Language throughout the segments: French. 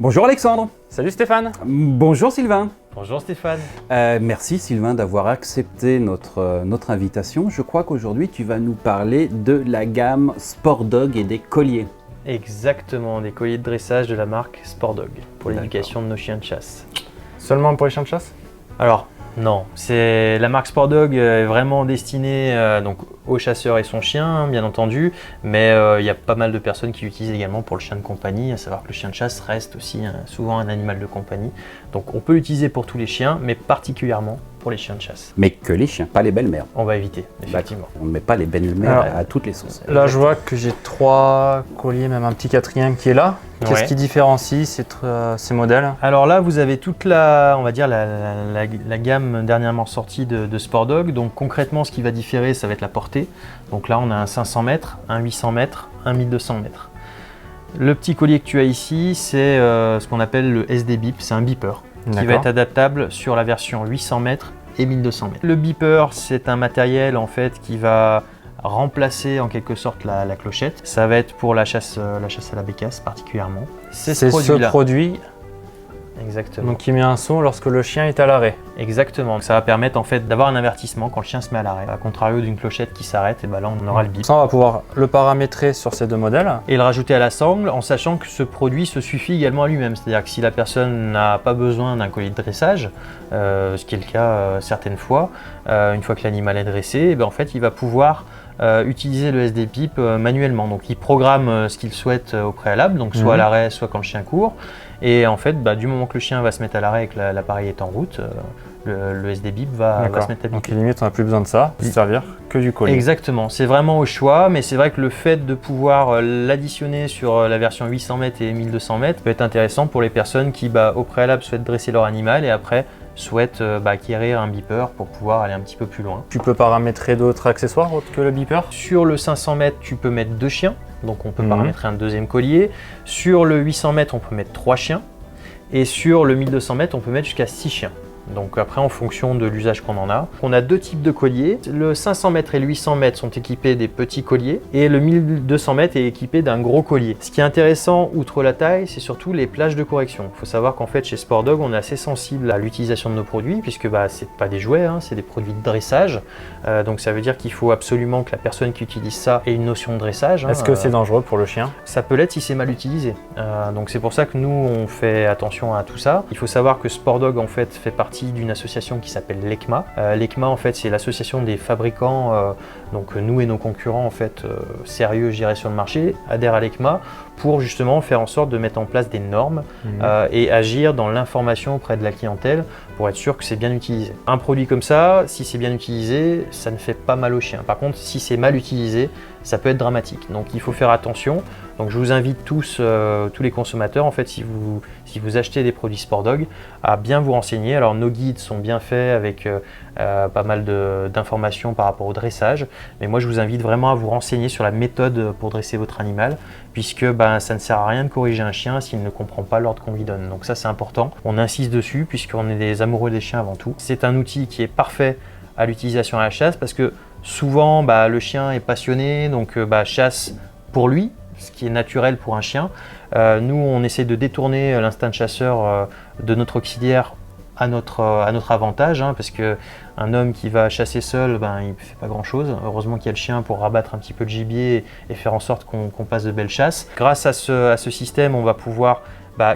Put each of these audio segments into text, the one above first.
Bonjour Alexandre. Salut Stéphane. Bonjour Sylvain. Bonjour Stéphane. Merci Sylvain d'avoir accepté notre invitation. Je crois qu'aujourd'hui tu vas nous parler de la gamme Sport Dog et des colliers. Exactement, des colliers de dressage de la marque Sport Dog pour l'éducation de nos chiens de chasse. Seulement pour les chiens de chasse? Alors non, la marque Sport Dog est vraiment destinée donc au chasseur et son chien, bien entendu, mais il y a pas mal de personnes qui l'utilisent également pour le chien de compagnie, à savoir que le chien de chasse reste aussi souvent un animal de compagnie. Donc on peut l'utiliser pour tous les chiens, mais particulièrement pour les chiens de chasse. Mais que les chiens, pas les belles-mères. On va éviter, effectivement. On ne met pas les belles-mères à toutes les sauces. Là, je vois que j'ai 3 colliers, même un petit 4e qui est là. Qu'est-ce qui différencie ces modèles? Alors là, vous avez toute la gamme dernièrement sortie de Sport Dog. Donc concrètement, ce qui va différer, ça va être la portée. Donc là, on a un 500 mètres, un 800 mètres, un 1200 mètres. Le petit collier que tu as ici, c'est ce qu'on appelle le SD Beep. C'est un beeper qui va être adaptable sur la version 800 mètres et 1200 mètres. Le beeper, c'est un matériel en fait qui va remplacer en quelque sorte la clochette. Ça va être pour la chasse à la bécasse particulièrement. C'est ce produit. Exactement. Donc qui met un son lorsque le chien est à l'arrêt. Exactement. Ça va permettre en fait d'avoir un avertissement quand le chien se met à l'arrêt. A contrario d'une clochette qui s'arrête, et ben là on aura le bip. Ça, on va pouvoir le paramétrer sur ces 2 modèles. Et le rajouter à la sangle en sachant que ce produit se suffit également à lui-même. C'est-à-dire que si la personne n'a pas besoin d'un collier de dressage, ce qui est le cas certaines fois, une fois que l'animal est dressé, et ben en fait il va pouvoir utiliser le SD Beep manuellement. Donc il programme ce qu'il souhaite au préalable, donc soit à l'arrêt, soit quand le chien court. Et en fait, du moment que le chien va se mettre à l'arrêt et que l'appareil est en route, le SD Beep va se mettre à biper. Donc limite, on n'a plus besoin de ça, il ne servir que du collier. Exactement, c'est vraiment au choix, mais c'est vrai que le fait de pouvoir l'additionner sur la version 800 mètres et 1200 mètres peut être intéressant pour les personnes qui, au préalable, souhaitent dresser leur animal et après souhaitent acquérir un beeper pour pouvoir aller un petit peu plus loin. Tu peux paramétrer d'autres accessoires autres que le beeper? Sur le 500 mètres, tu peux mettre 2 chiens, donc on peut paramétrer un 2e collier. Sur le 800 mètres, on peut mettre 3 chiens. Et sur le 1200 mètres, on peut mettre jusqu'à 6 chiens. Donc après, en fonction de l'usage qu'on en a. On a 2 types de colliers. Le 500 mètres et le 800 mètres sont équipés des petits colliers et le 1200 mètres est équipé d'un gros collier. Ce qui est intéressant, outre la taille, c'est surtout les plages de correction. Il faut savoir qu'en fait, chez Sport Dog, on est assez sensible à l'utilisation de nos produits puisque c'est pas des jouets, c'est des produits de dressage. Donc ça veut dire qu'il faut absolument que la personne qui utilise ça ait une notion de dressage. Est-ce que c'est dangereux pour le chien? Ça peut l'être si c'est mal utilisé. Donc c'est pour ça que nous, on fait attention à tout ça. Il faut savoir que Sport Dog, en fait, fait partie d'une association qui s'appelle l'ECMA. L'ECMA, en fait, c'est l'association des fabricants, donc nous et nos concurrents, en fait, sérieux, je dirais, sur le marché, adhèrent à l'ECMA pour justement faire en sorte de mettre en place des normes et agir dans l'information auprès de la clientèle pour être sûr que c'est bien utilisé. Un produit comme ça, si c'est bien utilisé, ça ne fait pas mal au chien. Par contre, si c'est mal utilisé, ça peut être dramatique. Donc il faut faire attention. Donc je vous invite tous les consommateurs, en fait, si vous achetez des produits Sport Dog, à bien vous renseigner. Alors nos guides sont bien faits avec pas mal d'informations par rapport au dressage. Mais moi, je vous invite vraiment à vous renseigner sur la méthode pour dresser votre animal, puisque ça ne sert à rien de corriger un chien s'il ne comprend pas l'ordre qu'on lui donne. Donc ça, c'est important. On insiste dessus, puisqu'on est des amoureux des chiens avant tout. C'est un outil qui est parfait à l'utilisation à la chasse, parce que souvent, le chien est passionné, donc chasse pour lui, ce qui est naturel pour un chien. Nous, on essaie de détourner l'instinct de chasseur de notre auxiliaire à notre avantage, parce qu'un homme qui va chasser seul, il ne fait pas grand-chose. Heureusement qu'il y a le chien pour rabattre un petit peu le gibier et faire en sorte qu'on passe de belles chasses. Grâce à ce système, on va pouvoir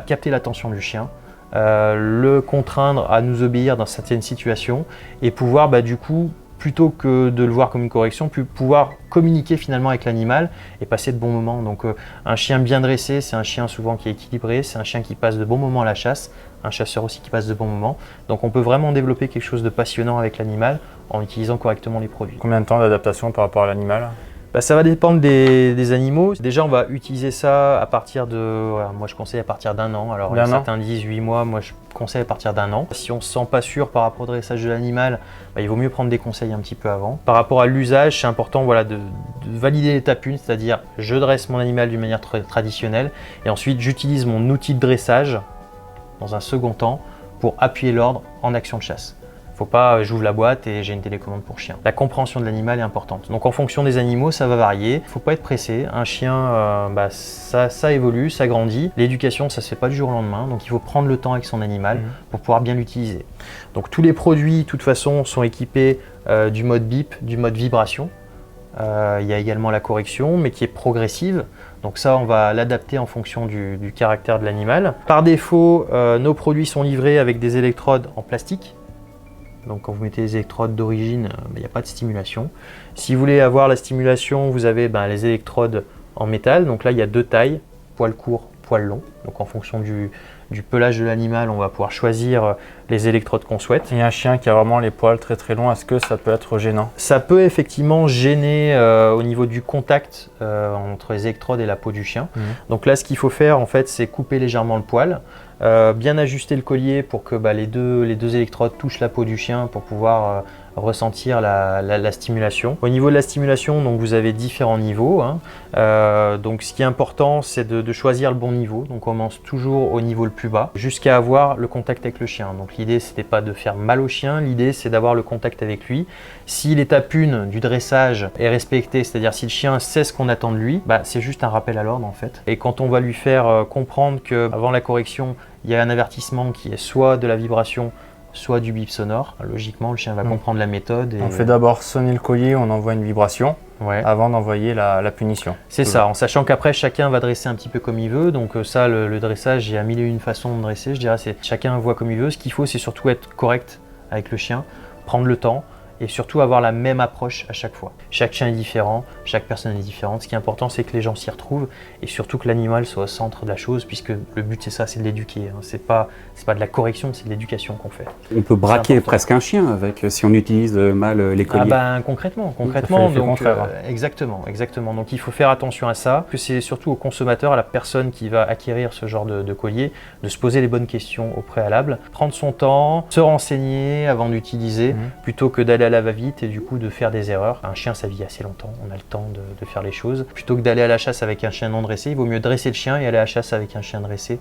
capter l'attention du chien, le contraindre à nous obéir dans certaines situations et pouvoir du coup, plutôt que de le voir comme une correction, pouvoir communiquer finalement avec l'animal et passer de bons moments. Donc un chien bien dressé, c'est un chien souvent qui est équilibré, c'est un chien qui passe de bons moments à la chasse, un chasseur aussi qui passe de bons moments. Donc on peut vraiment développer quelque chose de passionnant avec l'animal en utilisant correctement les produits. Combien de temps d'adaptation par rapport à l'animal? Ça va dépendre des animaux. Déjà, on va utiliser ça à partir de, moi je conseille à partir d'1 an. Alors certains disent 8 mois, moi je conseille à partir d'1 an. Si on ne se sent pas sûr par rapport au dressage de l'animal, il vaut mieux prendre des conseils un petit peu avant. Par rapport à l'usage, c'est important de valider l'étape 1, c'est-à-dire je dresse mon animal d'une manière traditionnelle et ensuite j'utilise mon outil de dressage dans un second temps pour appuyer l'ordre en action de chasse. Faut pas, j'ouvre la boîte et j'ai une télécommande pour chien. La compréhension de l'animal est importante. Donc en fonction des animaux, ça va varier. Faut pas être pressé. Un chien, ça évolue, ça grandit. L'éducation, ça se fait pas du jour au lendemain. Donc il faut prendre le temps avec son animal pour pouvoir bien l'utiliser. Donc tous les produits, de toute façon, sont équipés du mode bip, du mode vibration. Il y a également la correction, mais qui est progressive. Donc ça, on va l'adapter en fonction du caractère de l'animal. Par défaut, nos produits sont livrés avec des électrodes en plastique. Donc quand vous mettez les électrodes d'origine, il n'y a pas de stimulation. Si vous voulez avoir la stimulation, vous avez les électrodes en métal. Donc là, il y a 2 tailles, poil court, poil long. Donc en fonction du pelage de l'animal, on va pouvoir choisir les électrodes qu'on souhaite. Et un chien qui a vraiment les poils très très longs, est-ce que ça peut être gênant? Ça peut effectivement gêner au niveau du contact entre les électrodes et la peau du chien. Donc là, ce qu'il faut faire, en fait, c'est couper légèrement le poil, bien ajuster le collier pour que les deux électrodes touchent la peau du chien pour pouvoir ressentir la stimulation. Au niveau de la stimulation, donc vous avez différents niveaux. Donc ce qui est important, c'est de choisir le bon niveau. Donc on commence toujours au niveau le plus bas jusqu'à avoir le contact avec le chien. Donc l'idée, c'était pas de faire mal au chien, l'idée c'est d'avoir le contact avec lui. Si l'étape 1 du dressage est respectée, c'est-à-dire si le chien sait ce qu'on attend de lui, c'est juste un rappel à l'ordre en fait. Et quand on va lui faire comprendre qu'avant la correction, il y a un avertissement qui est soit de la vibration, soit du bip sonore. Logiquement, le chien va comprendre la méthode. On fait d'abord sonner le collier, on envoie une vibration avant d'envoyer la punition. C'est ça, en sachant qu'après, chacun va dresser un petit peu comme il veut. Donc ça, le dressage, il y a 1001 façons de dresser. Je dirais, chacun voit comme il veut. Ce qu'il faut, c'est surtout être correct avec le chien, prendre le temps et surtout avoir la même approche à chaque fois. Chaque chien est différent, chaque personne est différente. Ce qui est important, c'est que les gens s'y retrouvent et surtout que l'animal soit au centre de la chose, puisque le but, c'est ça, c'est de l'éduquer. C'est pas de la correction, c'est de l'éducation qu'on fait. On peut braquer presque un chien si on utilise mal les colliers. Concrètement. Donc, Exactement. Donc il faut faire attention à ça, que c'est surtout au consommateur, à la personne qui va acquérir ce genre de collier, de se poser les bonnes questions au préalable, prendre son temps, se renseigner avant d'utiliser, plutôt que d'aller à la va-vite et du coup de faire des erreurs. Un chien, ça vit assez longtemps, on a le temps de faire les choses. Plutôt que d'aller à la chasse avec un chien non dressé, il vaut mieux dresser le chien et aller à la chasse avec un chien dressé.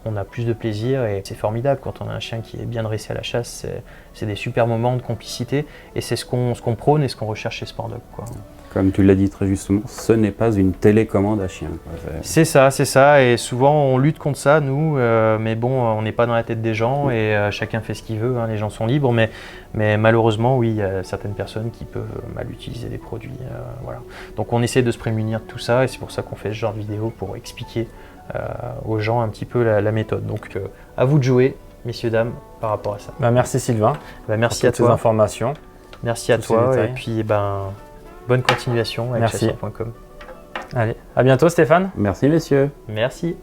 On a plus de plaisir et c'est formidable quand on a un chien qui est bien dressé à la chasse. C'est des super moments de complicité et c'est ce qu'on prône et ce qu'on recherche chez Sport Dog, quoi. Comme tu l'as dit très justement, ce n'est pas une télécommande à chien. C'est ça. Et souvent, on lutte contre ça, nous. Mais bon, on n'est pas dans la tête des gens et chacun fait ce qu'il veut. Les gens sont libres. Mais malheureusement, oui, il y a certaines personnes qui peuvent mal utiliser les produits. Voilà. Donc, on essaie de se prémunir de tout ça et c'est pour ça qu'on fait ce genre de vidéo pour expliquer aux gens un petit peu la méthode. Donc, à vous de jouer, messieurs, dames, par rapport à ça. Merci Sylvain. Merci à toi. Pour ces informations. Merci à toi. Et puis, bonne continuation avec chasseur.com. Allez, à bientôt Stéphane. Merci messieurs. Merci.